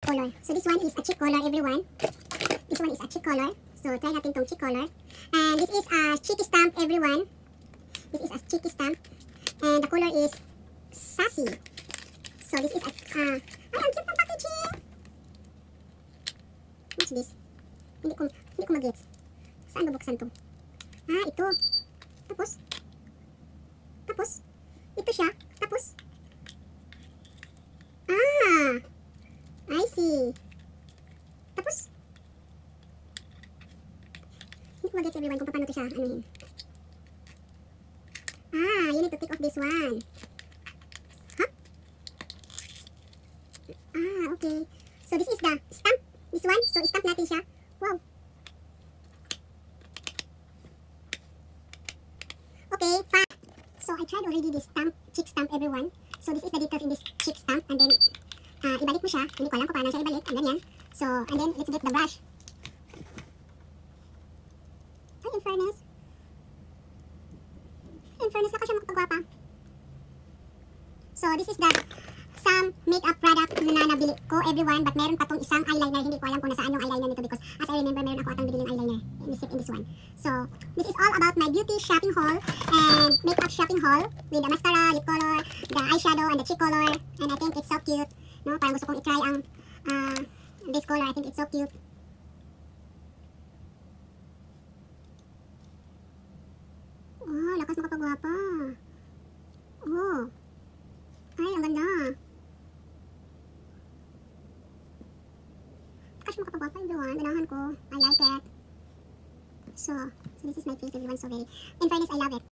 color. So this one is a cheek color, everyone. This one is a cheek color. So try natin tong cheek color. And this is a cheeky stamp, everyone. This is a cheeky stamp. And the color is sassy. So this is a ay, ang cute ng packaging. What's this? Hindi ko mag-gets. Saan bubuksan to? Ah, ito. Tapos ito siya. Tapos I see. Tapos hindi ko mag-gets, everyone, kung paano to siya anuhin. You need to take off this one. Huh? Okay. So this is the stamp. This one. So stamp natin siya. Wow. Okay, fine. So I tried already this stamp, cheek stamp, everyone. So this is the details in this cheek stamp. And then, ibalik mo siya. Hindi ko alam kung paano siya ibalik. And ganyan. So, and then let's get the brush. Ay, in fairness, naka siya makapagwapa. So, this is the some makeup product na nabili ko, everyone. But meron pa tong isang eyeliner. Hindi ko alam kung nasaan yung eyeliner nito because as I remember, meron ako atang bili ng eyeliner in this one. So, this is all about my beauty shopping haul and makeup shopping haul with the mascara, lip color, the eyeshadow, and the cheek color. And I think it's so cute. No? Parang gusto kong i-try ang this color. I think it's so cute. Oh, lakas makapagwapa. Oh. Ay, ang ganda. Lakas makapagwapa, everyone. Ganahan ko. I like it. So this is my face, everyone. So very, in fairness, I love it.